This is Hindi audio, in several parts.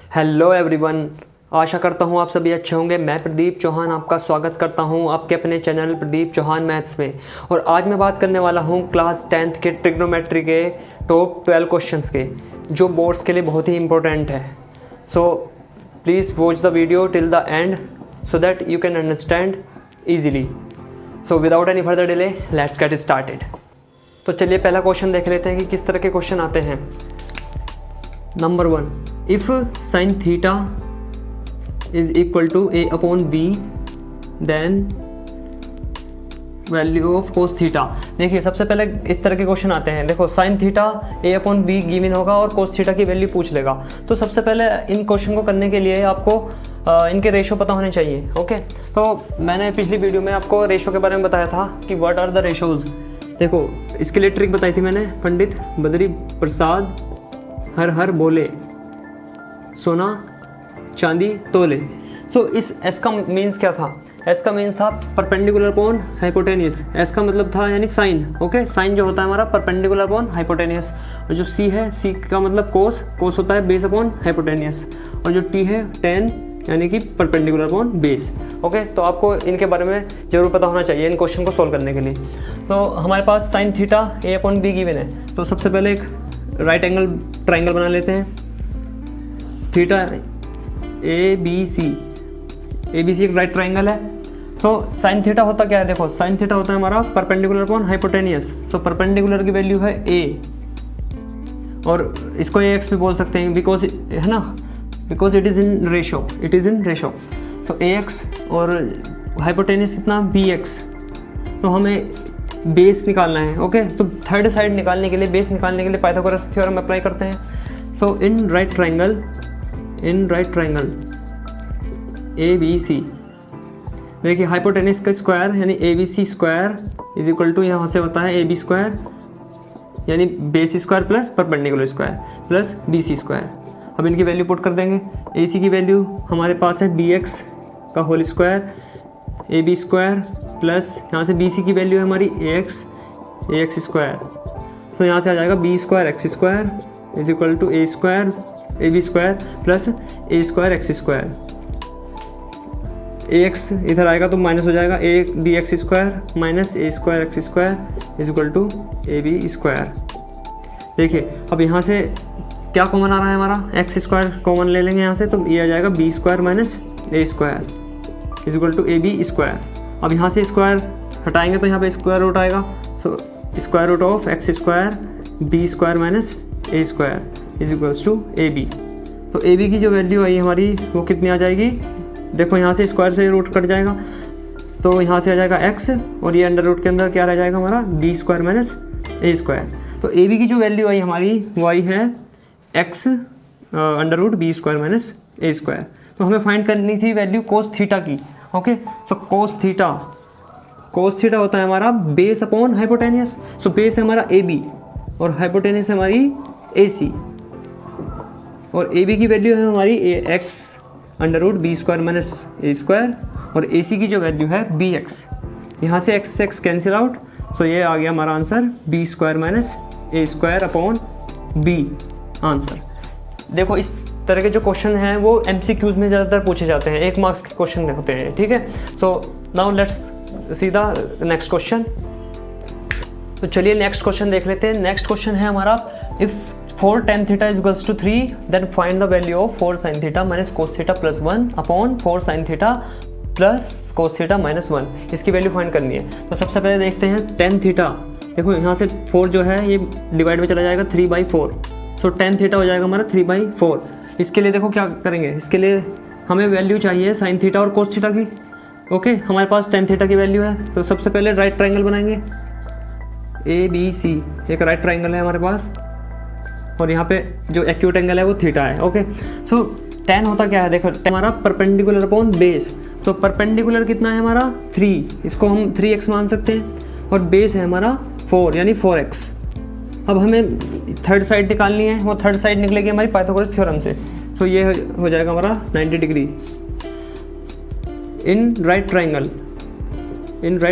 हेलो एवरीवन, आशा करता हूँ आप सभी अच्छे होंगे। मैं प्रदीप चौहान आपका स्वागत करता हूँ आपके अपने चैनल प्रदीप चौहान मैथ्स में। और आज मैं बात करने वाला हूँ क्लास 10th के ट्रिग्नोमेट्री के टॉप 12 क्वेश्चंस के, जो बोर्ड्स के लिए बहुत ही इंपॉर्टेंट है। So please watch the video till the and so that you can understand easily. So without any further delay let's get started. तो चलिए पहला क्वेश्चन देख लेते हैं कि किस तरह के क्वेश्चन आते हैं। Number 1, if sin theta is equal to a upon b then value of cos theta. देखिए सबसे पहले इस तरह के क्वेश्चन आते हैं। देखो sine theta a upon B given होगा और कोस थीटा की वैल्यू पूछ लेगा। तो सबसे पहले इन क्वेश्चन को करने के लिए आपको इनके रेशो पता होने चाहिए। ओके, तो मैंने पिछली वीडियो में आपको रेशो के बारे में बताया था कि व्हाट आर द रेशोज। देखो इसके लिए ट्रिक बताई थी मैंने, पंडित बद्री प्रसाद हर हर बोले सोना चांदी तोले। सो इस एस का मीन्स क्या था? एस का मीन्स था परपेंडिकुलर अपॉन हाइपोटेनियस। एस का मतलब था यानी साइन। ओके, साइन जो होता है हमारा परपेंडिकुलर अपॉन हाइपोटेनियस। और जो सी है, सी का मतलब कोस, कोस होता है बेस अपॉन हाइपोटेनियस। और जो टी है टेन यानी कि परपेंडिकुलर अपॉन बेस। ओके, तो आपको इनके बारे में जरूर पता होना चाहिए इन क्वेश्चन को सोल्व करने के लिए। तो हमारे पास sine theta A upon B given है। तो सबसे पहले एक राइट एंगल ट्राइंगल बना लेते हैं। थीटा ए बी सी एक राइट ट्राइंगल है। तो साइन थीटा होता क्या है? देखो साइन थीटा होता है हमारा perpendicular upon hypotenuse. So perpendicular की वैल्यू है ए, और इसको ए एक्स भी बोल सकते हैं बिकॉज है ना, because it is in ratio. So A x और हाइपोटेनियस कितना बी एक्स। तो हमें बेस निकालना है। ओके, तो थर्ड साइड निकालने के लिए, बेस निकालने के लिए पाइथागोरस थ्योरम अप्लाई करते हैं। So in right triangle A B C, देखिए हाइपोटेनिस का स्क्वायर यानी A B C square is equal to, यहाँ से होता है ए बी स्क्वायर यानी base square plus perpendicular square plus B C square. अब इनकी वैल्यू पुट कर देंगे। ए सी की वैल्यू हमारे पास है बी एक्स का whole square A B square plus यहाँ से बी सी की वैल्यू है हमारी ए एक्स स्क्वायर। तो यहाँ से आ जाएगा B square X square is equal to A square A B square plus A square X square. A X इधर आएगा तो माइनस हो जाएगा, A B X square minus A square X square is equal to A B square. देखिए अब यहाँ से क्या कॉमन आ रहा है हमारा, एक्स स्क्वायर कॉमन ले लेंगे यहाँ से, तो ये आ जाएगा B square minus A square is equal to A B square. अब यहाँ से स्क्वायर हटाएंगे तो यहाँ पे स्क्वायर रूट आएगा। So square root of X square B square minus A square is equals to A B. तो ए बी की जो वैल्यू आई हमारी वो कितनी आ जाएगी? देखो यहाँ से स्क्वायर से रूट कट जाएगा तो यहाँ से आ जाएगा एक्स, और ये अंडर रूट के अंदर क्या रह जाएगा हमारा B square minus A square. तो ए बी की जो वैल्यू आई हमारी वो आई है X under root B square minus A square. तो हमें फाइंड करनी थी वैल्यू कोस थीटा की। ओके, सो कोस थीटा होता है हमारा base upon hypotenuse. So base है हमारा ए बी और हाइपोटेनियस है हमारी ए सी, और ए बी की वैल्यू है हमारी A X under root B square minus A square, और ए सी की जो वैल्यू है बी एक्स। यहाँ से X X cancel out, so ये आ गया हमारा answer B square minus A square upon B answer. देखो इस तरह के जो क्वेश्चन हैं वो MCQs में ज़्यादातर पूछे जाते हैं, 1 मार्क्स के क्वेश्चन होते हैं। ठीक है, सो now let's see the next question. तो चलिए नेक्स्ट क्वेश्चन देख लेते हैं। नेक्स्ट क्वेश्चन है हमारा, if 4 tan theta is equals to 3 then find the value of 4 sin theta minus cos theta plus 1 upon 4 sin theta plus cos theta minus 1। इसकी वैल्यू फाइंड करनी है। तो सबसे पहले देखते हैं tan थीटा। देखो यहाँ से 4 जो है ये डिवाइड में चला जाएगा 3/4। सो tan थीटा हो जाएगा हमारा 3/4। इसके लिए देखो क्या करेंगे, इसके लिए हमें वैल्यू चाहिए साइन थीटा और कोस थीटा की। ओके, हमारे पास tan थीटा की वैल्यू है। तो सबसे पहले राइट ट्राइंगल बनाएंगे ए बी सी, एक राइट ट्राइंगल है हमारे पास, और यहाँ पे जो एक्यूट एंगल है वो थीटा है। ओके, सो tan होता क्या है? देखो हमारा परपेंडिकुलर अपॉन बेस। तो परपेंडिकुलर कितना है हमारा 3, इसको हम 3x मान सकते हैं, और बेस है हमारा 4 यानी 4x। अब हमें थर्ड साइड निकालनी है, वो थर्ड साइड निकलेगी हमारी पाइथागोरस थ्योरम से। सो ये हो जाएगा हमारा 90 degree in right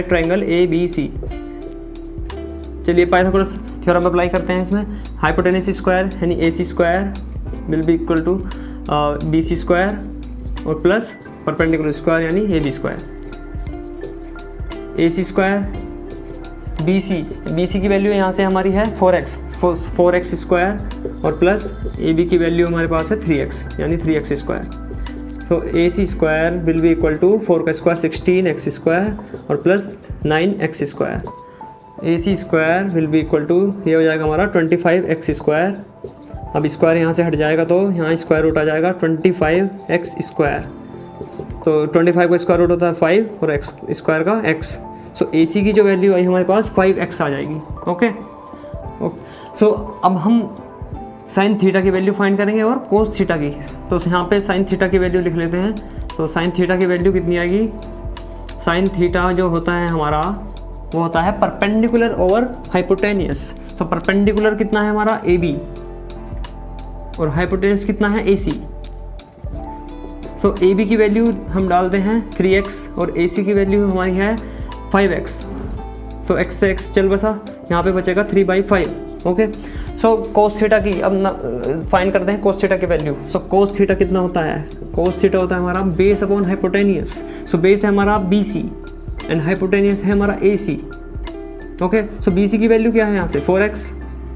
triangle A B C. चलिए पाइथागोरस थ्योरम अप्लाई करते हैं इसमें। हाइपोटेनिस स्क्वायर यानी AC square will be equal to B C square और प्लस परपेंडिकुलर स्क्वायर यानी A B square, A C square B C की वैल्यू यहाँ से हमारी है 4x स्क्वायर और प्लस ए बी की वैल्यू हमारे पास है 3x यानी 3x स्क्वायर। तो A C square will be equal to 4 का स्क्वायर 16x स्क्वायर और plus 9x square. A C square will be equal to ये हो जाएगा हमारा 25x स्क्वायर। अब स्क्वायर यहाँ से हट जाएगा तो यहाँ स्क्वायर रूट आ जाएगा 25x स्क्वायर। तो 25 का स्क्वायर रूट होता है 5 और x स्क्वायर का x। सो ए सी की जो वैल्यू आई हमारे पास 5x आ जाएगी। ओके सो अब हम साइन थीटा की वैल्यू फाइंड करेंगे और कोस थीटा की। तो यहाँ पे साइन थीटा की वैल्यू लिख लेते हैं। तो साइन थीटा की वैल्यू कितनी आएगी, साइन थीटा जो होता है हमारा वो होता है perpendicular over hypotenuse. So perpendicular कितना है हमारा ए बी और हाइपोटेनियस कितना है ए सी। सो ए बी की वैल्यू हम डालते हैं 3x और ए सी की वैल्यू हमारी है 5x। सो x से x चल बसा, यहाँ पे बचेगा 3/5। ओके सो कोस थीटा की अब फाइंड करते हैं कोस थीटा की वैल्यू। सो कोस थीटा कितना होता है, कोस थीटा होता है हमारा base upon hypotenuse. So base है हमारा बी सी एंड हाइपोटेनियस है हमारा ए सी। ओके सो बी सी की वैल्यू क्या है यहाँ से 4x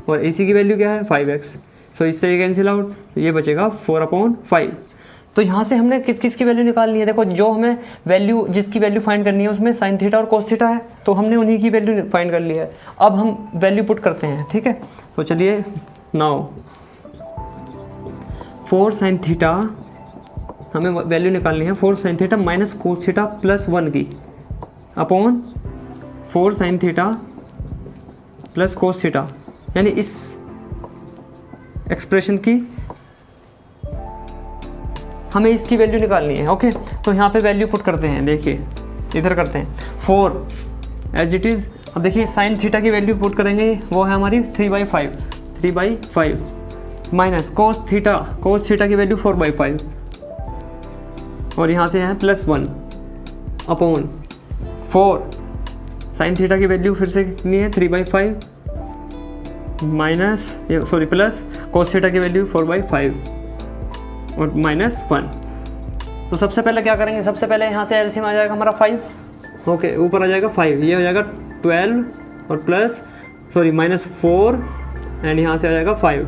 और ए सी की वैल्यू क्या है 5x। सो इससे ये कैंसिल आउट, तो ये बचेगा 4/5। तो यहाँ से हमने किस की वैल्यू निकालनी है, देखो जो हमें वैल्यू जिसकी वैल्यू फाइंड करनी है उसमें साइन थीटा और कोस थीटा है, तो हमने उन्हीं की वैल्यू फाइंड कर ली है। अब हम वैल्यू पुट करते हैं, ठीक है। तो चलिए नाउ 4 साइन थीटा हमें वैल्यू निकालनी है 4 sine theta minus cos theta plus 1 की upon 4 sine theta plus cos theta, यानी इस एक्सप्रेशन की हमें इसकी वैल्यू निकालनी है। ओके तो यहाँ पे वैल्यू पुट करते हैं, देखिए इधर करते हैं 4 एज इट इज़। अब देखिए साइन थीटा की वैल्यू पुट करेंगे वो है हमारी 3/5 माइनस कोस थीटा की वैल्यू 4/5 और यहाँ से है +1 अपॉन 4 साइन थीटा की वैल्यू फिर से कितनी है 3/5 प्लस कोस थीटा की वैल्यू 4/5 और -1। तो सबसे पहले क्या करेंगे, सबसे पहले यहाँ से एलसीएम आ जाएगा हमारा 5। ओके ऊपर आ जाएगा 5, ये हो जाएगा 12 और -4 एंड यहाँ से आ जाएगा 5।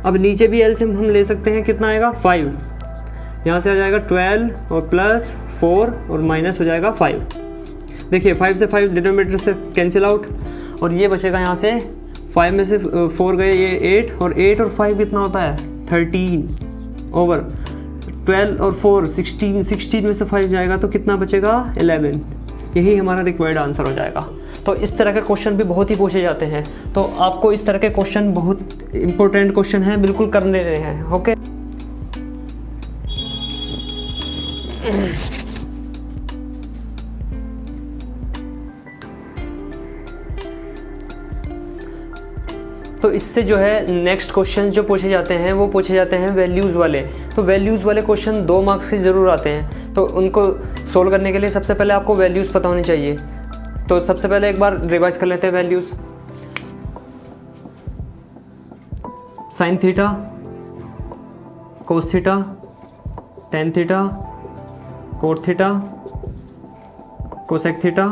अब नीचे भी एलसीएम हम ले सकते हैं, कितना आएगा 5, यहाँ से आ जाएगा 12 और +4 और माइनस हो जाएगा 5। देखिए 5 से 5 डिनोमिनेटर से कैंसिल आउट और ये बचेगा यहाँ से 5 में से 4 गए, ये 8 और 8 और 5 कितना होता है 13 ओवर 12 और 4 16 में से 5 जाएगा तो कितना बचेगा 11। यही हमारा रिक्वायर्ड आंसर हो जाएगा। तो इस तरह के क्वेश्चन भी बहुत ही पूछे जाते हैं, तो आपको इस तरह के क्वेश्चन बहुत इंपॉर्टेंट क्वेश्चन हैं, बिल्कुल करने रहे हैं। ओके तो इससे जो है नेक्स्ट क्वेश्चन जो पूछे जाते हैं वो पूछे जाते हैं वैल्यूज़ वाले। तो वैल्यूज़ वाले क्वेश्चन 2 मार्क्स के ज़रूर आते हैं, तो उनको सोल्व करने के लिए सबसे पहले आपको वैल्यूज़ पता होनी चाहिए। तो सबसे पहले एक बार रिवाइज कर लेते हैं values. Sine theta, cos theta, tan theta, cot theta, cosec theta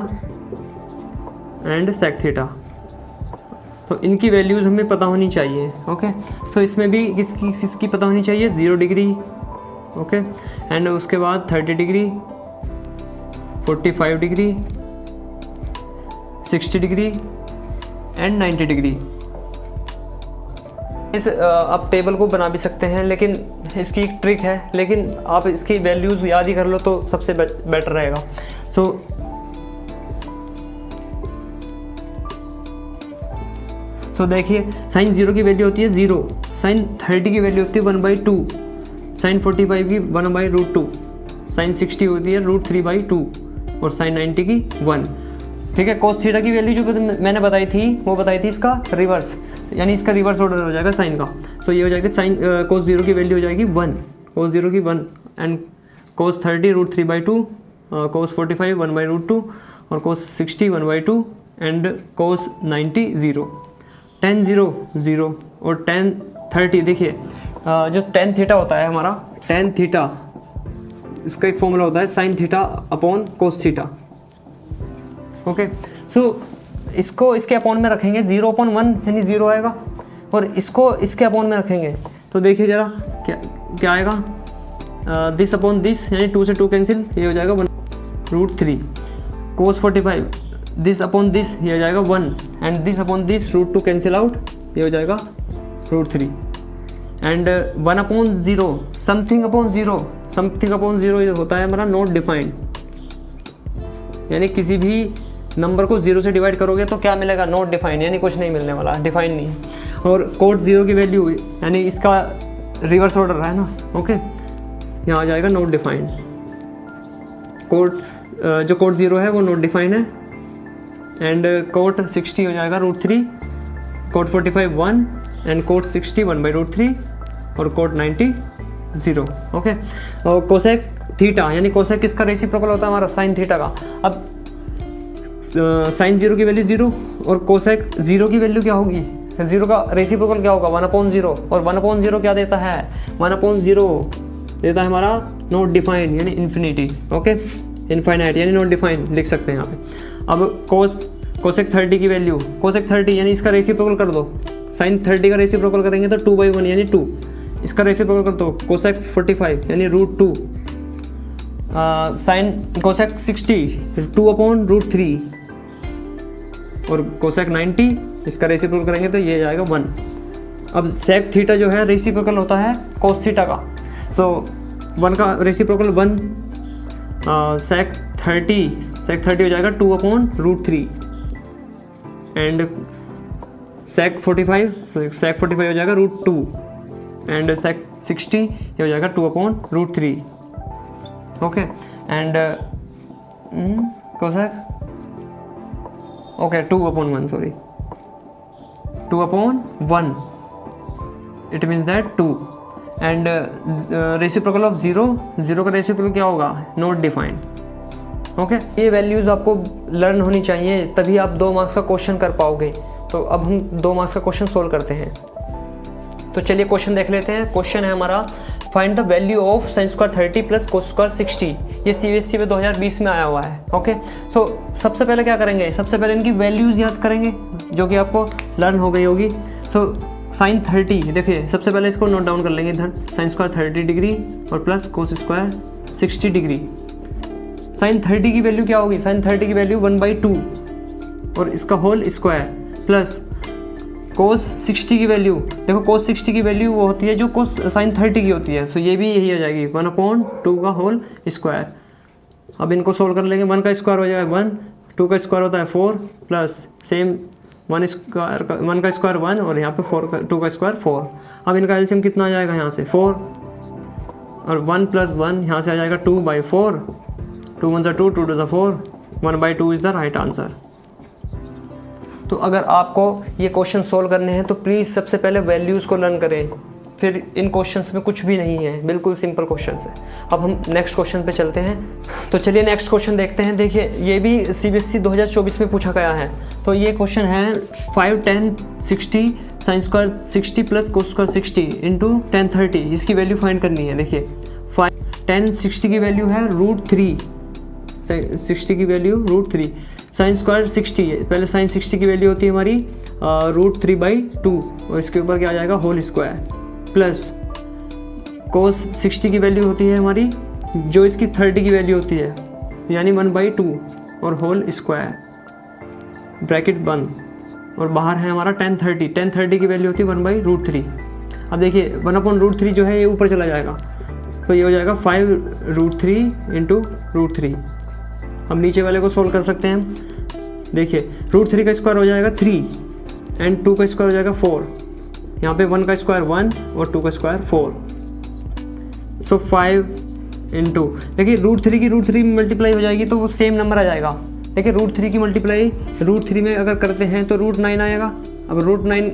and sec theta. तो इनकी वैल्यूज़ हमें पता होनी चाहिए। ओके सो इसमें भी किसकी पता होनी चाहिए 0 डिग्री, ओके एंड उसके बाद 30 degree, 45 degree, 60 degree and 90 degree. इस आप टेबल को बना भी सकते हैं, लेकिन इसकी एक ट्रिक है, लेकिन आप इसकी वैल्यूज़ याद ही कर लो तो सबसे बेटर रहेगा। सो देखिए साइन 0 की वैल्यू होती है 0, साइन 30 की वैल्यू होती है 1/2, साइन 45 की 1/√2, साइन 60 होती है √3/2 और साइन 90 की 1। ठीक है, कोस थीटा की वैल्यू जो मैंने बताई थी वो बताई थी इसका रिवर्स, यानी इसका रिवर्स ऑर्डर हो जाएगा साइन का। तो ये हो जाएगा साइन कोस 0 की वैल्यू हो जाएगी 1, कोस 0 की 1 एंड कोस 30 √3/2, कोस 45 1/√2 और कोस 60 1/2 एंड कोस 90 0। tan 0 0 और tan 30, देखिए जो टेन थीटा होता है हमारा, टेन थीटा, इसका एक फॉर्मूला होता है sine theta upon cos theta. Okay, so इसको इसके अपॉन में रखेंगे, 0/1 यानी 0 आएगा, और इसको इसके अपॉन में रखेंगे तो देखिए ज़रा क्या आएगा, दिस अपॉन दिस यानी 2 से 2 कैंसिल, ये हो जाएगा 1/3 cos 45, दिस अपॉन दिस ये हो जाएगा 1, and this upon this √2 cancel out, ये हो जाएगा √3, and 1/0 something upon 0, something upon 0 ये होता है हमारा नॉट डिफाइंड, यानी किसी भी नंबर को 0 से डिवाइड करोगे तो क्या मिलेगा, नॉट डिफाइंड, यानी कुछ नहीं मिलने वाला, डिफाइंड नहीं। और कोड 0 की वैल्यू यानी इसका रिवर्स ऑर्डर है ना, ओके, यहाँ आ जाएगा नॉट डिफाइंड। कोड जो कोड 0 है वो नॉट डिफाइंड है, एंड कोड 60 हो जाएगा √3, कोड 45 1, एंड कोड 60 1/√3, और कोड 90 0। ओके, और कोसेक थीटा यानी कोसेक किसका रेसिप्रोकल होता है हमारा, साइन थीटा का। अब साइन 0 की वैल्यू 0 और कोसेक 0 की वैल्यू क्या होगी, 0 का रेसिप्रोकल क्या होगा 1/0, और 1/0 क्या देता है, 1/0 देता है हमारा नॉट डिफाइंड यानी इन्फिनिटी। ओके, इनफाइनाइट यानी नॉट डिफाइंड लिख सकते हैं यहाँ पे। अब कोसेक 30 की वैल्यू, कोसेक 30 यानी इसका रेसिप्रोकल कर दो, साइन 30 का रेसिप्रोकल करेंगे तो 2/1 यानी 2, इसका रेसिप्रोकल कर दो कोसेक 45 यानी √2, साइन कोसेक 60 2/√3, और कोसेक 90 इसका रेसिप्रोकल करेंगे तो ये जाएगा 1। अब सेक थीटा जो है रेसिप्रोकल होता है कोस थीटा का, सो 1 का रेसिप्रोकल 1, सेक 30 हो जाएगा 2/√3, एंड सेक 45 हो जाएगा √2, एंड सेक 60 ये हो जाएगा 2/√3। Okay, and cosec okay 2/1 sorry 2/1, it means that 2, and reciprocal of 0 का रेसिप्रोकल क्या होगा, नॉट डिफाइंड। ओके, ये वैल्यूज़ आपको लर्न होनी चाहिए, तभी आप 2 मार्क्स का क्वेश्चन कर पाओगे। तो अब हम 2 मार्क्स का क्वेश्चन सोल्व करते हैं। तो चलिए क्वेश्चन देख लेते हैं। क्वेश्चन है हमारा, find the value of sin² 30 plus cos² 60। ये CBSE में 2020 में आया हुआ है। ओके, सो सबसे पहले क्या करेंगे, सबसे पहले इनकी वैल्यूज़ याद करेंगे जो कि आपको लर्न हो गई होगी। सो sin 30, देखिए सबसे पहले इसको नोट डाउन कर लेंगे इधर, sin² 30 डिग्री और प्लस cos² 60 डिग्री। sin 30 की वैल्यू क्या होगी, sin 30 की वैल्यू 1/2 और इसका होल स्क्वायर, प्लस cos 60 की वैल्यू, देखो cos 60 की वैल्यू वो होती है जो cos sin 30 की होती है, सो ये भी यही आ जाएगी 1/2 का होल स्क्वायर। अब इनको सोल्व कर लेंगे, 1 का स्क्वायर हो जाएगा 1, 2 का स्क्वायर होता है 4, प्लस सेम 1 का स्क्वायर 1, और यहाँ पे 2 का स्क्वायर 4। अब इनका एलसीएम कितना आ जाएगा, यहाँ से 4, और 1 + 1 यहाँ से आ जाएगा 2/4, 2 1 2, 2 2 4, 1/2 इज़ द राइट आंसर। तो अगर आपको ये क्वेश्चन सोल्व करने हैं तो प्लीज़ सबसे पहले वैल्यूज़ को लर्न करें, फिर इन क्वेश्चंस में कुछ भी नहीं है, बिल्कुल सिंपल क्वेश्चंस है। अब हम नेक्स्ट क्वेश्चन पे चलते हैं। तो चलिए नेक्स्ट क्वेश्चन देखते हैं। देखिए ये भी CBSE 2024 में पूछा गया है। तो ये क्वेश्चन है 5 10 60 sin² 60 प्लस cos² 60 इंटू 10 30, इसकी वैल्यू फाइंड करनी है। देखिए 5 10 60 की वैल्यू है √3, 60 की वैल्यू √3, sin² 60, पहले sin 60 की वैल्यू होती है हमारी √3/2, और इसके ऊपर क्या आ जाएगा होल स्क्वायर, प्लस cos 60 की वैल्यू होती है हमारी जो इसकी 30 की वैल्यू होती है, यानी 1/2 और होल स्क्वायर, ब्रैकेट बंद, और बाहर है हमारा 10 30 की वैल्यू होती है 1/√3। अब देखिए 1/√3 जो है ये ऊपर चला जाएगा, तो ये हो जाएगा 5√3 इंटू √3। हम नीचे वाले को सोल्व कर सकते हैं। देखिए √3 का स्क्वायर हो जाएगा 3, एंड 2 का स्क्वायर हो जाएगा 4, यहाँ पे 1 का स्क्वायर 1 और 2 का स्क्वायर 4, सो 5 इंटू, देखिए √3 की √3 में मल्टीप्लाई हो जाएगी तो वो सेम नंबर आ जाएगा। देखिए √3 की मल्टीप्लाई √3 में अगर करते हैं तो √9 आएगा। अब √9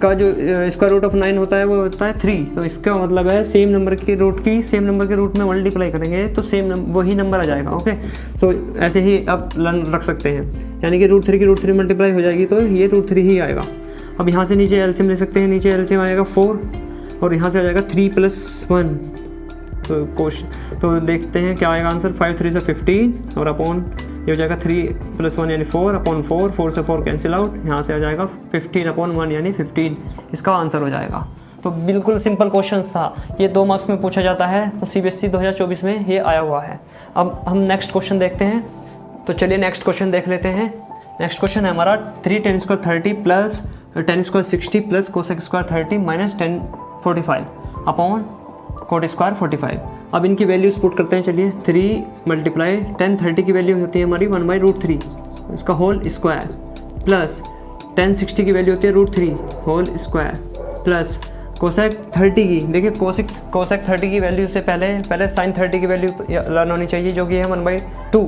का जो स्क्वायर रूट ऑफ 9 होता है वो होता है 3, तो इसका मतलब है सेम नंबर के रूट में मल्टीप्लाई करेंगे तो वही नंबर आ जाएगा। ओके, तो ऐसे ही आप लर्न रख सकते हैं, यानी कि √3 की √3 मल्टीप्लाई हो जाएगी तो ये √3 ही आएगा। अब यहाँ से नीचे एलसीएम ले सकते हैं। नीचे एलसीएम आएगा 4, और यहाँ से आ जाएगा 3 + 1। तो क्वेश्चन तो देखते हैं क्या आएगा आंसर। 5 3 से 15 और अपॉन ये हो जाएगा 3 + 1 यानी 4 अपॉन 4 से 4 कैंसिल आउट, यहाँ से आ जाएगा 15/1 यानी 15, इसका आंसर हो जाएगा। तो बिल्कुल सिंपल क्वेश्चन था, ये 2 मार्क्स में पूछा जाता है, तो CBSE 2024 में ये आया हुआ है। अब हम नेक्स्ट क्वेश्चन देखते हैं। तो चलिए नेक्स्ट क्वेश्चन देख लेते हैं। नेक्स्ट क्वेश्चन है हमारा 3 tan² 30 plus tan² 60 plus cosec² 30 minus tan 45 upon cot² 45। अब इनकी वैल्यूज पुट करते हैं। चलिए 3 × tan 30 की वैल्यू होती है हमारी 1/√3 इसका होल स्क्वायर, प्लस tan 60 की वैल्यू होती है √3 होल स्क्वायर, प्लस cosec 30 की, देखिए cosec 30 की वैल्यू से पहले sin 30 की वैल्यू लर्न होनी चाहिए जो कि है 1/2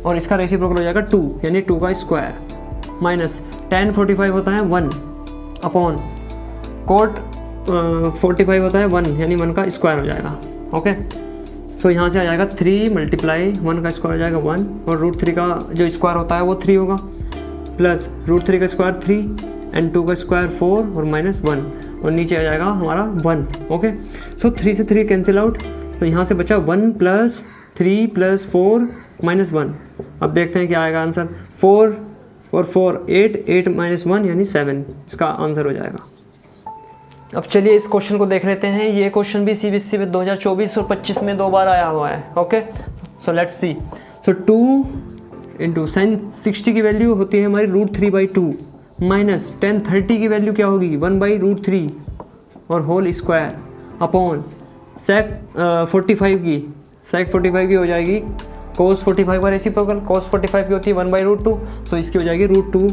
और इसका रेसिप्रोकल हो जाएगा 2 यानी 2 का स्क्वायर, माइनस tan 45 होता है 1 अपॉन cot 45 होता है 1 यानी 1 का स्क्वायर हो जाएगा। ओके, सो यहाँ से आ जाएगा 3 × 1 का स्क्वायर हो जाएगा 1 और √3 का जो स्क्वायर होता है वो 3 होगा, प्लस √3 का स्क्वायर 3 एंड 2 का स्क्वायर 4 और -1 और नीचे आ जाएगा हमारा 1। ओके, सो 3 से 3 कैंसिल आउट, तो यहाँ से बचा 1 + 3 + 4 -1। अब देखते हैं क्या आएगा आंसर। 4 और 4 8 8 -1 यानी 7 इसका आंसर हो जाएगा। अब चलिए इस क्वेश्चन को देख लेते हैं। ये क्वेश्चन भी CBSE में 2024 और 25 में 2 बार आया हुआ है। Okay, so let's see. So 2 × sin 60 की वैल्यू होती है हमारी √3/2 माइनस tan 30 की वैल्यू क्या होगी 1/√3 और होल स्क्वायर अपॉन sec 45 की हो जाएगी cos 45 का रेसिप्रोकल, cos 45 की होती है 1/√2, तो इसकी हो जाएगी √2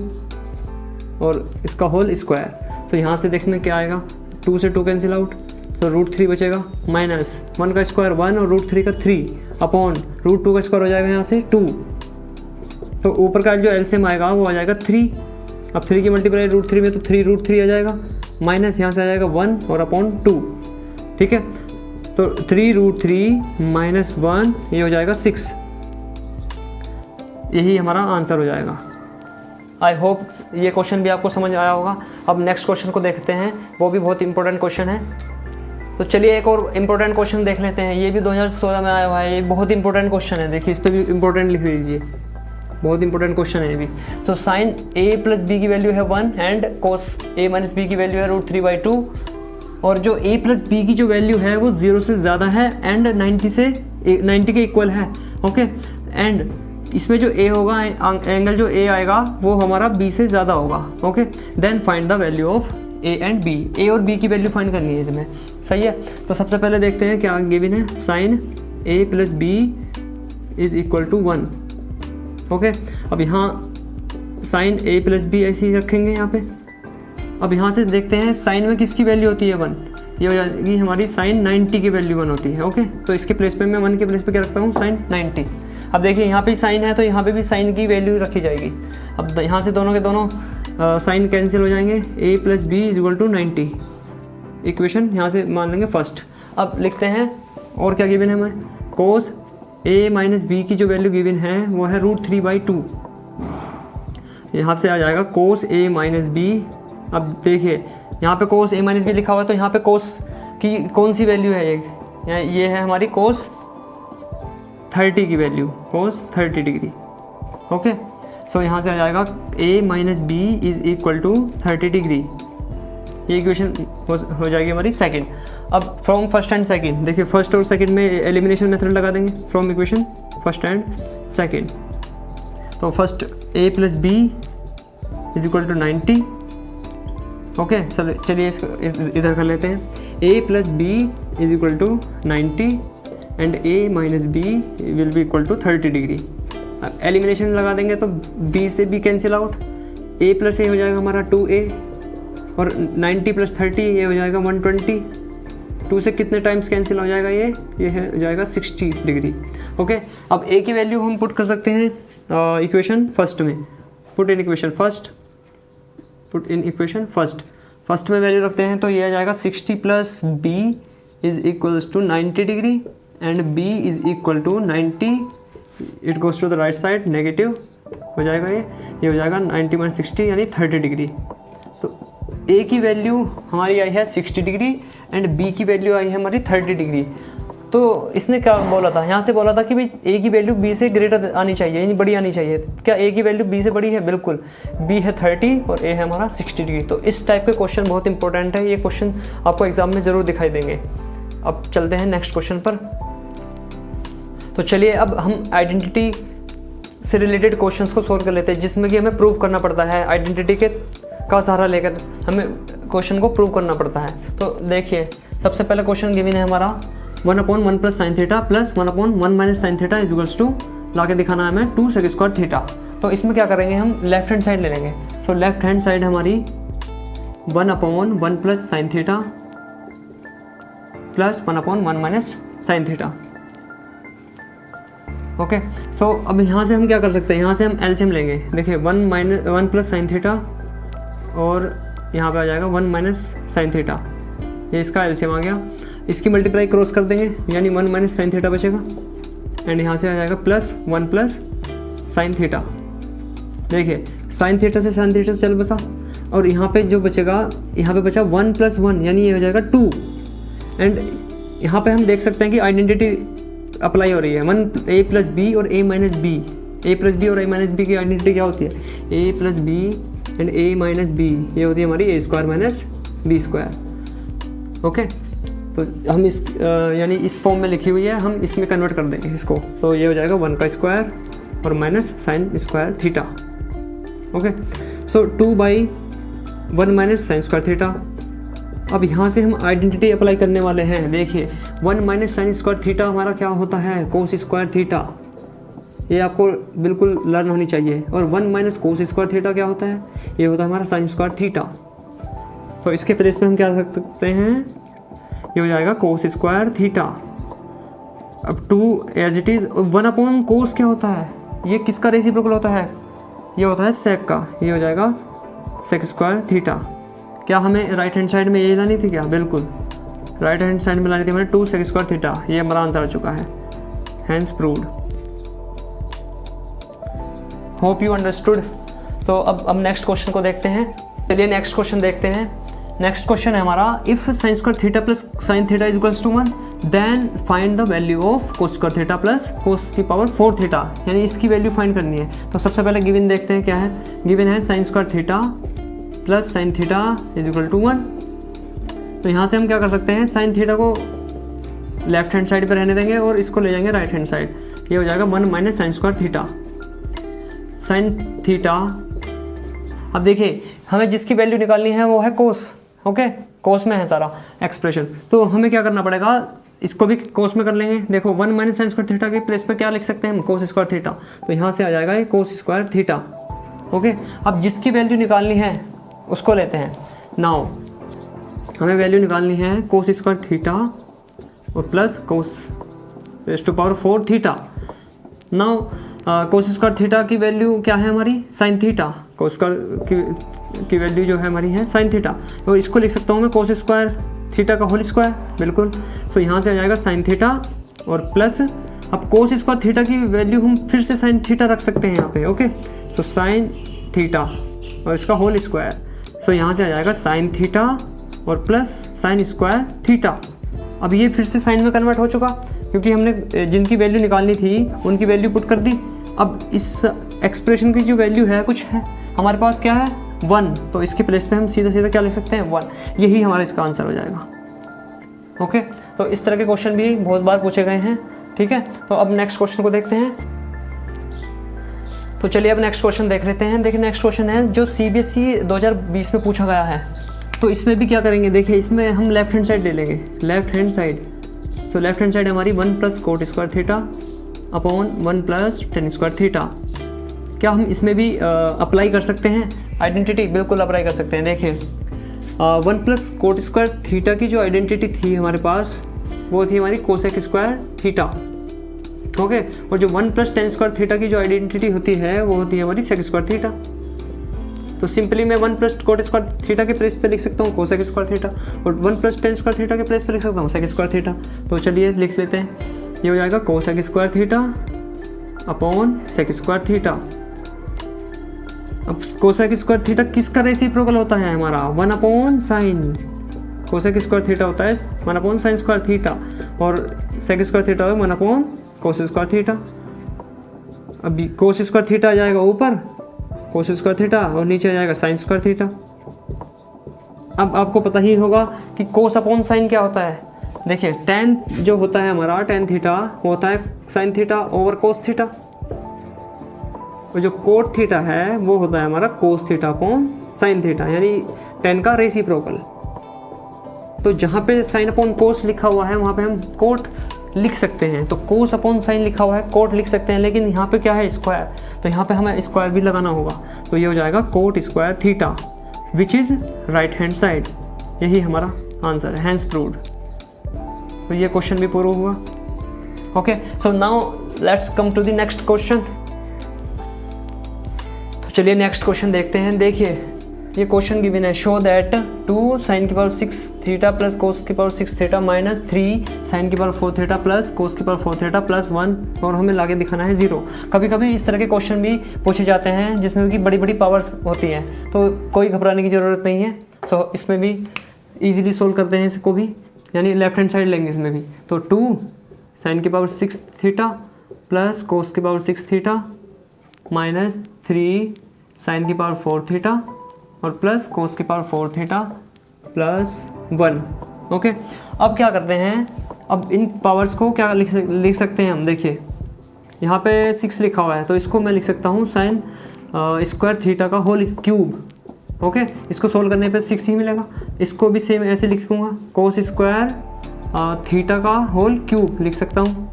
और इसका होल स्क्वायर। तो यहाँ से देखना क्या आएगा, 2 से 2 कैंसिल आउट तो √3 बचेगा, माइनस 1 का स्क्वायर 1 और √3 का 3 अपॉन √2 का स्क्वायर हो जाएगा यहाँ से 2, तो ऊपर का जो एलसीएम आएगा वो आ जाएगा 3। अब 3 की मल्टीप्लाई √3 में तो 3 √3 आ जाएगा, माइनस यहाँ से आ जाएगा 1 और अपॉन 2। ठीक है, तो 3 √3 - 1 ये हो जाएगा 6, यही हमारा आंसर हो जाएगा। आई होप ये क्वेश्चन भी आपको समझ आया होगा। अब नेक्स्ट क्वेश्चन को देखते हैं, वो भी बहुत इंपॉर्टेंट क्वेश्चन है। तो चलिए एक और इम्पोर्टेंट क्वेश्चन देख लेते हैं। ये भी 2016 में आया हुआ है, ये बहुत इंपॉर्टेंट क्वेश्चन है। देखिए इस पर भी इंपॉर्टेंट लिख लीजिए, बहुत इंपॉर्टेंट क्वेश्चन है ये भी। तो sin a + b की वैल्यू है 1 एंड cos a - b की वैल्यू है √3/2 और जो a + b की जो वैल्यू है वो 0 से ज़्यादा है एंड 90 के इक्वल है। ओके, एंड इसमें जो a होगा, एंगल जो a आएगा वो हमारा b से ज़्यादा होगा। Okay, then find the value of a and b। a और b की वैल्यू फाइंड करनी है इसमें, सही है। तो सबसे पहले देखते हैं क्या गिवन है, sin a + b = 1। ओके, अब यहाँ sin a + b ऐसे ही रखेंगे यहाँ पे। अब यहाँ से देखते हैं sin में किसकी वैल्यू होती है 1, ये हो जाएगी हमारी sin 90 की वैल्यू 1 होती है। ओके, तो इसके प्लेस पे मैं 1 के प्लेस पे क्या रखता हूँ, sin 90। अब देखिए यहाँ पे sin है तो यहाँ पे भी sin की वैल्यू रखी जाएगी। अब यहाँ से दोनों के दोनों sin कैंसिल हो जाएंगे, a + b = 90। इक्वेशन यहाँ से मान लेंगे फर्स्ट। अब लिखते हैं और क्या गिवन है हमें, cos a - b की जो वैल्यू गिवन है वो है √3/2। यहाँ से आ जाएगा cos a - b। अब देखिए यहाँ पे cos a - b लिखा हुआ है, तो यहाँ पे cos की कौन सी वैल्यू है, ये है हमारी cos 30 की वैल्यू, cos 30 डिग्री। ओके, सो यहाँ से आ जाएगा a - b = 30 डिग्री। ये इक्वेशन हो जाएगी हमारी सेकंड। अब फ्रॉम फर्स्ट एंड सेकंड, देखिए फर्स्ट और सेकंड में एलिमिनेशन मेथड लगा देंगे from equation first and second. तो फर्स्ट a + b = 90। ओके, चलिए इसको इधर कर लेते हैं, a + b = 90 and a - b will be equal to 30 degree. Elimination लगा देंगे तो b से b cancel out, a + a हो जाएगा हमारा 2a और 90 + 30 ये हो जाएगा 120। 2 से कितने टाइम्स कैंसिल हो जाएगा, ये हो जाएगा 60 डिग्री। ओके, अब a की वैल्यू हम पुट कर सकते हैं इक्वेशन फर्स्ट में। पुट इन इक्वेशन फर्स्ट में वैल्यू रखते हैं तो ये आ जाएगा 60 + b = 90 degree and b = 90, it goes to the right side, negative हो जाएगा ये हो जाएगा 90 - 60 यानी 30 डिग्री। तो ए की वैल्यू हमारी आई है 60 डिग्री एंड बी की वैल्यू आई है हमारी 30 डिग्री। तो इसने क्या बोला था, यहाँ से बोला था कि भाई ए की वैल्यू बी से ग्रेटर आनी चाहिए, यानी बड़ी आनी चाहिए। क्या ए की वैल्यू बी से बड़ी है? बिल्कुल, बी है 30 और ए है हमारा 60 डिग्री। तो इस टाइप के क्वेश्चन बहुत इंपॉर्टेंट है, ये क्वेश्चन आपको एग्जाम में ज़रूर दिखाई देंगे। अब चलते हैं नेक्स्ट क्वेश्चन पर। तो चलिए अब हम आइडेंटिटी से रिलेटेड क्वेश्चंस को सोल्व कर लेते हैं, जिसमें कि हमें प्रूव करना पड़ता है, आइडेंटिटी के का सहारा लेकर हमें क्वेश्चन को प्रूव करना पड़ता है। तो देखिए, सबसे पहला क्वेश्चन गिवन है हमारा 1/1 + sin theta plus 1/1 - sin theta equals to, ला के दिखाना है हमें 2 sec² थीटा। तो इसमें क्या करेंगे, हम लेफ्ट हैंड साइड ले लेंगे। तो लेफ्ट हैंड साइड हमारी 1/1 + sin थीटा प्लस 1/1 - sin थीटा। ओके, सो अब यहाँ से हम क्या कर सकते हैं, यहाँ से हम एलसीएम लेंगे। देखिए 1 + sin थीटा और यहाँ पे आ जाएगा 1 - sin थीटा, ये इसका एलसीएम आ गया। इसकी मल्टीप्लाई क्रॉस कर देंगे, यानी 1 - sin थीटा बचेगा एंड यहाँ से आ जाएगा +1 + sin थीटा। देखिए sin थीटा से sin थीटा चल बसा, और यहाँ पे जो बचेगा, यहाँ पे बचा 1 + 1, यानी ये हो जाएगा 2। एंड यहाँ पे हम देख सकते हैं कि आइडेंटिटी अप्लाई हो रही है, a + b और a - b। a + b और a - b की आइडेंटिटी क्या होती है, a + b and a - b, ये होती है हमारी a² - b²। ओके, तो हम इस यानी इस फॉर्म में लिखी हुई है, हम इसमें कन्वर्ट कर देंगे इसको। तो ये हो जाएगा 1 का स्क्वायर और माइनस sin² थीटा। ओके, सो 2/1 - sin² थीटा। अब यहाँ से हम आइडेंटिटी अप्लाई करने वाले हैं। देखिए 1 - sin² थीटा हमारा क्या होता है, cos² थीटा। ये आपको बिल्कुल लर्न होनी चाहिए। और 1 - cos² थीटा क्या होता है, ये होता है हमारा sin² थीटा। तो इसके प्लेस में हम क्या रख सकते हैं, ये हो जाएगा cos² थीटा। अब 2 एज इट इज़ 1/cos क्या होता है, ये किसका रेसिप्रोकल होता है, ये होता है sec का, ये हो जाएगा sec² थीटा। क्या हमें राइट हैंड साइड में ये लानी थी क्या, बिल्कुल राइट हैंड साइड में लानी थी हमें 2 sec² थीटा। ये हमारा आंसर आ चुका है, hence proved. Hope you understood. तो अब नेक्स्ट क्वेश्चन को देखते हैं। चलिए नेक्स्ट क्वेश्चन देखते हैं। नेक्स्ट क्वेश्चन है हमारा, if sin² theta plus sin theta equals to 1 then find the value of cos² theta plus cos⁴ theta, यानी इसकी वैल्यू फाइंड करनी है। तो सबसे पहले गिवन देखते हैं क्या है। गिवन है sin² theta plus sin theta equal to 1। तो यहाँ से हम क्या कर सकते हैं, sin थीटा को लेफ्ट हैंड साइड पर रहने देंगे और इसको ले जाएंगे राइट हैंड साइड। ये हो जाएगा 1 - sin² थीटा। sin थीटा, अब देखिए हमें जिसकी वैल्यू निकालनी है वो है कोस। ओके, कोस में है सारा एक्सप्रेशन, तो हमें क्या करना पड़ेगा, इसको भी कोस में कर लेंगे। देखो 1 - sin² थीटा के प्लेस पे क्या लिख सकते हैं हम, cos² थीटा। तो यहाँ से आ जाएगा ये cos² थीटा। ओके, अब जिसकी वैल्यू निकालनी है उसको लेते हैं। नाउ हमें वैल्यू निकालनी है cos² थीटा और plus cos⁴ theta. Now cos² theta की वैल्यू क्या है हमारी, sin थीटा। cos² की वैल्यू जो है हमारी है sin थीटा, तो इसको लिख सकता हूँ मैं cos² थीटा का होल स्क्वायर, बिल्कुल। सो यहाँ से आ जाएगा sin थीटा और प्लस, अब cos² थीटा की वैल्यू हम फिर से sin थीटा रख सकते हैं यहाँ पे। ओके, सो sin थीटा और इसका होल स्क्वायर। सो यहाँ से आ जाएगा sin थीटा और प्लस sin² थीटा। अब ये फिर से साइन में कन्वर्ट हो चुका, क्योंकि हमने जिनकी वैल्यू निकालनी थी उनकी वैल्यू पुट कर दी। अब इस एक्सप्रेशन की जो वैल्यू है कुछ है हमारे पास, क्या है 1, तो इसके प्लेस पे हम सीधा सीधा क्या लिख सकते हैं 1। यही हमारा इसका आंसर हो जाएगा। ओके, तो इस तरह के क्वेश्चन भी बहुत बार पूछे गए हैं। ठीक है, तो अब नेक्स्ट क्वेश्चन को देखते हैं। तो चलिए अब नेक्स्ट क्वेश्चन देख लेते हैं। देखिए नेक्स्ट क्वेश्चन है जो CBSE 2020 में पूछा गया है। तो इसमें भी क्या करेंगे, देखिए इसमें हम लेफ्ट हैंड साइड ले लेंगे, left hand side. So left hand side हमारी 1 + cot² theta upon 1 + tan² theta. क्या हम इसमें भी अप्लाई कर सकते हैं आइडेंटिटी, बिल्कुल अप्लाई कर सकते हैं। देखिए 1 + cot² थीटा की जो आइडेंटिटी थी हमारे पास वो थी हमारी cosec² थीटा। ओके, और जो 1 + tan² थीटा की जो आइडेंटिटी होती है वो होती है हमारी sec² थीटा। तो सिंपली मैं 1 + cot² थीटा के प्लेस पे लिख सकता हूँ cosec² थीटा और 1 + tan² थीटा के प्लेस पे लिख सकता हूँ sec² थीटा। तो चलिए लिख लेते हैं, ये हो जाएगा cosec² theta upon sec² theta. अब कोसेक स्क्वायर थीटा किसका रेसिप्रोकल होता है हमारा 1/sin। कोसेक स्क्वायर थीटा होता है 1/sin स्क्वायर थीटा और सेक स्क्वायर थीटा है 1/cos स्क्वायर थीटा। अभी कोस स्क्वायर थीटा आ जाएगा ऊपर कोस स्क्वायर थीटा और नीचे आ जाएगा साइन स्क्वायर थीटा। अब आपको पता ही होगा कि कोस अपॉन साइन क्या होता है। देखिए टेन जो होता है हमारा टेन थीटा वो होता है sine theta over cos theta, और जो कोट थीटा है वो होता है हमारा cos theta upon sine theta, यानी टेन का रेसिप्रोकल। तो जहाँ पे साइन अपॉन कोस लिखा हुआ है वहाँ पे हम कोट लिख सकते हैं, तो कोस अपॉन साइन लिखा हुआ है कोट लिख सकते हैं, लेकिन यहाँ पे क्या है स्क्वायर, तो यहाँ पे हमें स्क्वायर भी लगाना होगा। तो ये हो जाएगा coat square theta which is right hand side. यही हमारा आंसर है, हैंस प्रूव्ड। तो ये क्वेश्चन भी पूरा हुआ। Okay, so now let's come to the next question. तो चलिए नेक्स्ट क्वेश्चन देखते हैं। देखिए ये क्वेश्चन गिवन है, शो दैट 2 sin की पावर 6 थीटा प्लस कोस की पावर 6 थीटा माइनस 3 sin की पावर 4 थीटा प्लस कोस की पावर 4 थीटा प्लस 1, और हमें लाके दिखाना है 0। कभी कभी इस तरह के क्वेश्चन भी पूछे जाते हैं जिसमें कि बड़ी बड़ी पावर्स होती हैं, तो कोई घबराने की ज़रूरत नहीं है। सो इसमें भी ईजिली सोल्व करते हैं इसको भी, यानी लेफ्ट हैंड साइड लेंगे इसमें भी। तो 2 sin की पावर 6 थीटा प्लस कोस की पावर 6 थीटा माइनस 3 sin की पावर 4 थीटा और प्लस कोस की पावर 4 थीटा प्लस 1। ओके, अब क्या करते हैं, अब इन पावर्स को क्या लिख सकते हैं हम। देखिए यहाँ पे 6 लिखा हुआ है, तो इसको मैं लिख सकता हूँ साइन स्क्वायर थीटा का होल क्यूब। ओके, इसको सोल्व करने पे 6 ही मिलेगा। इसको भी सेम ऐसे लिखूँगा, कोस स्क्वायर थीटा का होल क्यूब लिख सकता हूँ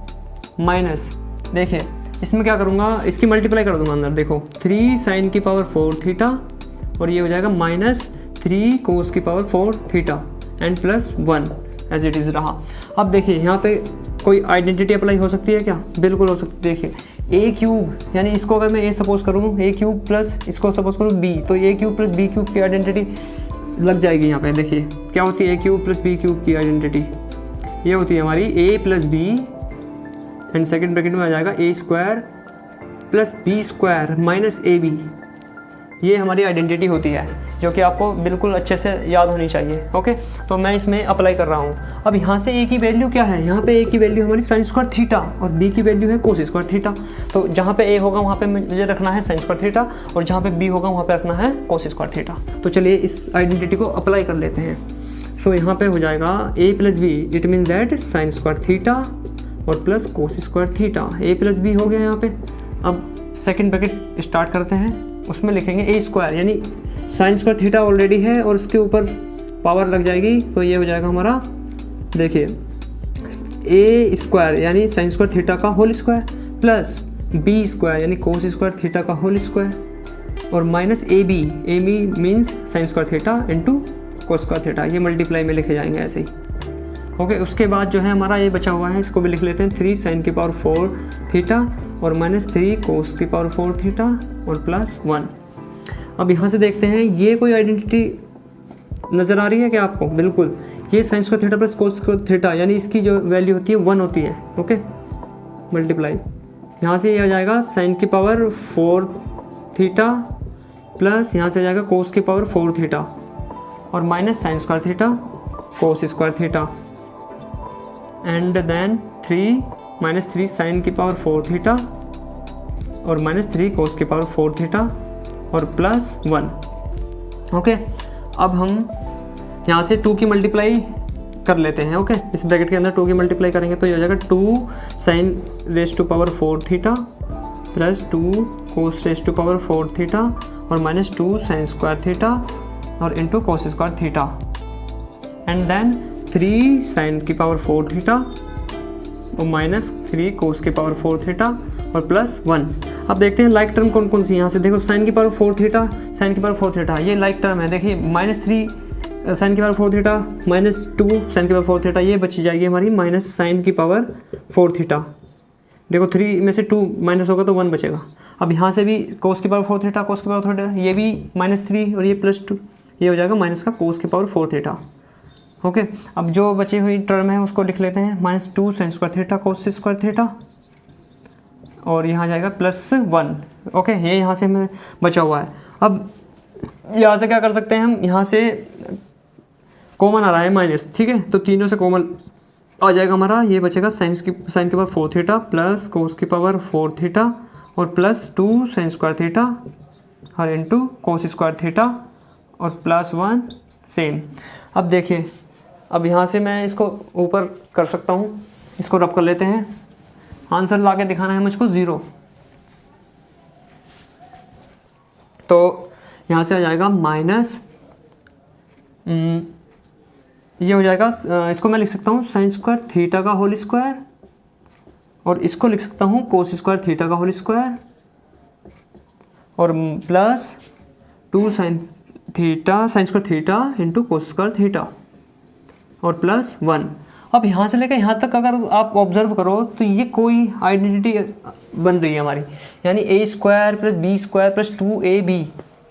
माइनस, देखिए इसमें क्या करूँगा, इसकी मल्टीप्लाई कर दूँगा अंदर। देखो 3 sin की पावर 4 थीटा और ये हो जाएगा माइनस 3 कोस की power 4 theta and plus 1 as it is रहा। अब देखिए यहाँ पे कोई आइडेंटिटी अप्लाई हो सकती है क्या, बिल्कुल हो सकती है। देखिए ए क्यूब, यानी इसको अगर मैं ए सपोज करूँ ए क्यूब प्लस इसको सपोज करूँ बी, तो A cube plus B cube की आइडेंटिटी लग जाएगी। यहाँ पे देखिए क्या होती है A cube plus B cube की आइडेंटिटी, ये होती है हमारी A plus B and second bracket में आ जाएगा A square plus B square minus A B. ये हमारी आइडेंटिटी होती है जो कि आपको बिल्कुल अच्छे से याद होनी चाहिए। ओके, तो मैं इसमें अप्लाई कर रहा हूँ। अब यहाँ से ए की वैल्यू क्या है, यहाँ पे ए की वैल्यू हमारी साइन स्क्वायर थीटा और बी की वैल्यू है कोस स्क्वायर थीटा। तो जहाँ पे ए होगा वहाँ पे मुझे रखना है साइन स्क्वायर थीटा और जहाँ पे बी होगा वहाँ पे रखना है कोस स्क्वायर थीटा। तो चलिए इस आइडेंटिटी को अप्लाई कर लेते हैं। सो यहाँ पे हो जाएगा A plus B, it means that sine square theta और plus cos square theta, A plus B हो गया यहाँ पे। अब सेकेंड ब्रैकेट स्टार्ट करते हैं, उसमें लिखेंगे ए स्क्वायर, यानी साइन स्क्वायर थीटा ऑलरेडी है और उसके ऊपर पावर लग जाएगी, तो ये हो जाएगा हमारा, देखिए ए स्क्वायर यानी साइन स्क्वायर थीटा का whole square plus B square यानी कोस स्क्वायर थीटा का होल स्क्वायर और minus A B means sine square theta into cos square theta, ये मल्टीप्लाई में लिखे जाएंगे ऐसे ही। ओके, उसके बाद जो है हमारा ये बचा हुआ है, इसको भी लिख लेते हैं 3 sin की पावर 4 थीटा और माइनस 3 कोस की पावर 4 थीटा और प्लस 1। अब यहाँ से देखते हैं ये कोई आइडेंटिटी नज़र आ रही है क्या आपको, बिल्कुल ये sign square theta plus cos square theta, यानी इसकी जो वैल्यू होती है 1 होती है। ओके, मल्टीप्लाई यहाँ से ये आ जाएगा साइन की पावर 4 थीटा प्लस यहाँ से आ जाएगा कोस की पावर 4 थीटा और minus sine square theta cos square theta and then 3 sine की पावर 4 थीटा और माइनस 3 कोस की पावर 4 थीटा और प्लस 1। ओके, अब हम यहाँ से 2 की मल्टीप्लाई कर लेते हैं। ओके, इस ब्रैकेट के अंदर 2 की मल्टीप्लाई करेंगे तो ये हो जाएगा 2 sine raise to power 4 theta plus 2 cos raise to power 4 theta और माइनस 2 साइन स्क्वायर थीटा और into cos square theta and then 3 sine की पावर 4 थीटा और माइनस 3 कोस की पावर 4 थीटा और प्लस 1। अब देखते हैं लाइक टर्म कौन कौन सी। यहाँ से देखो साइन की पावर 4 थीटा, साइन की पावर 4 थीटा, ये लाइक टर्म है। देखिए माइनस 3 साइन की पावर 4 थीटा माइनस 2 साइन की पावर 4 थीटा, ये बची जाएगी हमारी माइनस साइन की पावर 4 थीटा। देखो 3 में से 2 माइनस होगा तो 1 बचेगा। अब यहाँ से भी कोस की पावर 4 थीटा, कोस की पावर 4 थीटा, ये भी माइनस 3 और ये प्लस 2, ये हो जाएगा माइनस का कोस की पावर 4 थीटा। ओके, अब जो बची हुई टर्म है उसको लिख लेते हैं minus 2 sine square theta cos square theta और यहाँ जाएगा प्लस 1 ओके, ये यहाँ से हमें बचा हुआ है। अब यहाँ से क्या कर सकते हैं हम, यहाँ से कॉमन आ रहा है माइनस, ठीक है, तो तीनों से कॉमन आ जाएगा हमारा, ये बचेगा साइन की पावर 4 थीटा प्लस कोस की पावर 4 थीटा और प्लस 2 साइन स्क्वायर थीटा और इंटू कोस स्क्वायर थीटा और प्लस 1 सेम। अब देखिए, अब यहाँ से मैं इसको ऊपर कर सकता हूँ, इसको रब कर लेते हैं, आंसर ला के दिखाना है मुझको 0, तो यहाँ से आ जाएगा माइनस, ये हो जाएगा, इसको मैं लिख सकता हूँ साइन स्क्वायर थीटा का होल स्क्वायर और इसको लिख सकता हूँ कोस स्क्वायर थीटा का होल स्क्वायर और plus 2 sine square theta into cos square theta और प्लस 1। अब यहाँ से लेकर यहाँ तक अगर आप ऑब्जर्व करो तो ये कोई आइडेंटिटी बन रही है हमारी, यानी A square plus B square plus 2ab,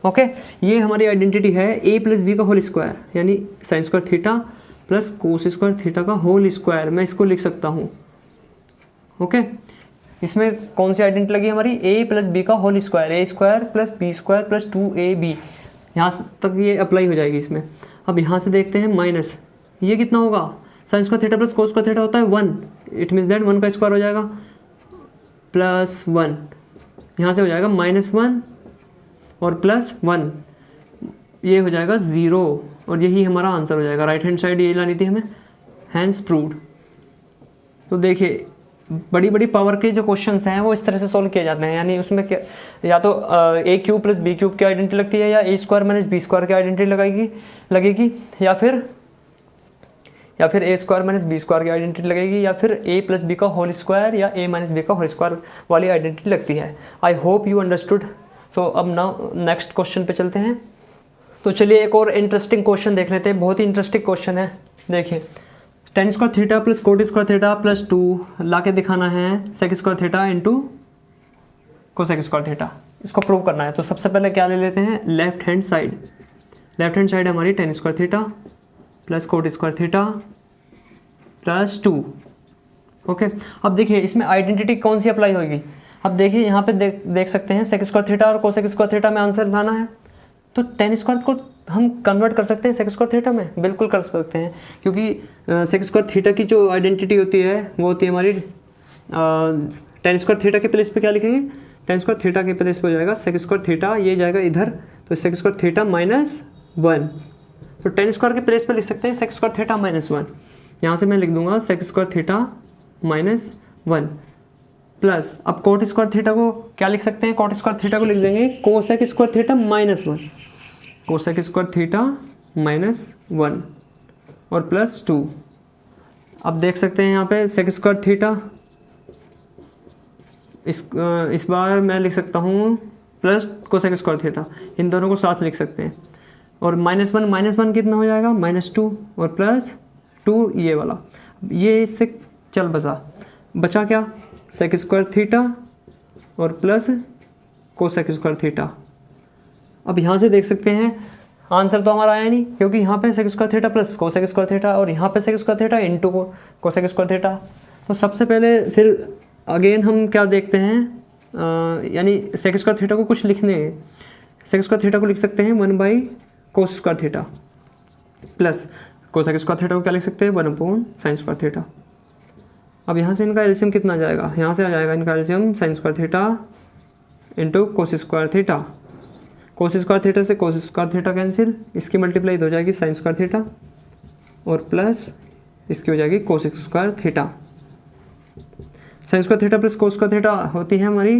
okay, ये हमारी आइडेंटिटी है a प्लस बी का होल स्क्वायर, यानी sine square theta plus cos square theta का होल स्क्वायर, मैं इसको लिख सकता हूँ, ओके। इसमें कौन सी आइडेंटिटी लगी हमारी, a प्लस बी का whole square, a square plus B square plus 2ab, यहाँ तक ये अप्लाई हो जाएगी इसमें। अब यहाँ से देखते हैं माइनस, ये कितना होगा, sign square theta plus cos square theta होता है 1, इट मीन्स दैट 1 का स्क्वायर हो जाएगा प्लस 1, यहाँ से हो जाएगा -1 और प्लस 1, ये हो जाएगा 0 और यही हमारा आंसर हो जाएगा। राइट हैंड साइड ये लानी थी हमें, हैंस प्रूव्ड। तो देखिए, बड़ी बड़ी पावर के जो क्वेश्चंस हैं वो इस तरह से सॉल्व किए जाते हैं, यानी उसमें क्या, या तो A cube plus B cube की आइडेंटिटी लगती है, या A square minus B square की आइडेंटिटी लगेगी, या फिर A square minus B square की आइडेंटिटी लगेगी, या फिर ए प्लस बी का होल स्क्वायर या ए माइनस बी का होल स्क्वायर वाली आइडेंटिटी लगती है। I hope you understood. So अब नाउ नेक्स्ट क्वेश्चन पे चलते हैं। तो चलिए एक और इंटरेस्टिंग क्वेश्चन देख लेते हैं, बहुत ही इंटरेस्टिंग क्वेश्चन है। देखिए, tan square theta plus cot square theta plus 2 ला के दिखाना है sec square theta into cosec square theta, इसको प्रूव करना है। तो सबसे पहले क्या ले लेते हैं, लेफ्ट हैंड साइड हमारी tan square theta plus cot square theta plus 2, okay. अब देखिए इसमें आइडेंटिटी कौन सी अप्लाई होगी, अब देखिए यहाँ पे देख सकते हैं सेक स्क्वायर थीटा और कोसेक स्क्वायर थीटा में आंसर लाना है, तो टेन स्क्वायर को हम कन्वर्ट कर सकते हैं सेक स्क्वायर थीटा में, बिल्कुल कर सकते हैं, क्योंकि सेक स्क्वायर थीटा की जो आइडेंटिटी होती है वो होती है हमारी टेन स्क्वायर थीटा के प्लेस पे क्या लिखेंगे, टेन स्क्वायर थीटा के प्लेस पे हो जाएगा सेक स्क्वायर थीटा, ये जाएगा इधर, तो सेक स्क्वायर थीटा -1, तो टेन स्क्वायर के प्लेस पे लिख सकते हैं सेक स्क्वायर थीटा -1, यहाँ से मैं लिख दूंगा सेक स्क्वायर थीटा -1 प्लस, अब कोट स्क्वायर थीटा को क्या लिख सकते हैं, कोट स्क्वायर थीटा को लिख देंगे cosec square theta -1, cosec square theta -1 और प्लस 2। अब देख सकते हैं यहाँ पे सेक स्क्वायर थीटा, इस बार मैं लिख सकता हूँ प्लस कोसेक स्क्वायर थीटा, इन दोनों को साथ लिख सकते हैं, और -1 कितना हो जाएगा -2 और प्लस 2 ये वाला, ये इससे चल बचा क्या, सेक स्क्वायर थीटा और प्लस कोसेक स्क्वायर थीटा। अब यहाँ से देख सकते हैं आंसर तो हमारा आया नहीं, क्योंकि यहाँ पे sec square theta plus cosec square theta और यहाँ पे sec square theta into cosec square theta. तो सबसे पहले फिर अगेन हम क्या देखते हैं, यानी सेक स्क्वायर थीटा को कुछ लिखने हैं, सेक स्क्वायर थीटा को लिख सकते हैं 1 कोस square theta plus cosec square theta को क्या लिख सकते हैं 1 साइन स्क्वायर थीटा। अब यहाँ से इनका एलसीएम कितना आ जाएगा, यहाँ से आ जाएगा इनका LCM sign square theta into cos square theta, cos square theta से कोस स्क्वायर थीटा कैंसिल, इसकी मल्टीप्लाई हो जाएगी साइन स्क्वायर थीटा और प्लस इसकी हो जाएगी कोस square theta. Sign square theta plus cos square theta होती है हमारी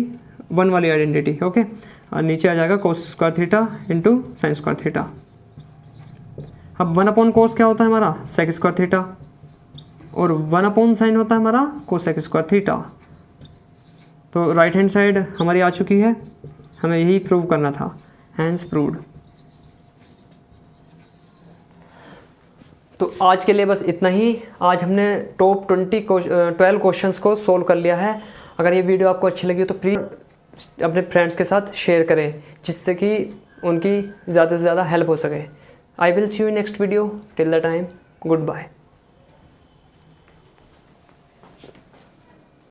1 वाली आइडेंटिटी, ओके, और नीचे आ जाएगा कोस square theta into sine square theta. अब 1 कोस क्या होता है हमारा सेक स्क्वायर थीटा, और 1 साइन होता है हमारा कोसेक स्क्वायर थीटा। तो राइट हैंड साइड हमारी आ चुकी है, हमें यही प्रूव करना था, हैंस प्रूव्ड। तो आज के लिए बस इतना ही। आज हमने टॉप 12 क्वेश्चंस को सोल्व कर लिया है। अगर ये वीडियो आपको अच्छी लगी तो प्लीज़ अपने फ्रेंड्स के साथ शेयर करें, जिससे कि उनकी ज़्यादा से ज़्यादा हेल्प हो सके। I will see you next video, till the time, good bye.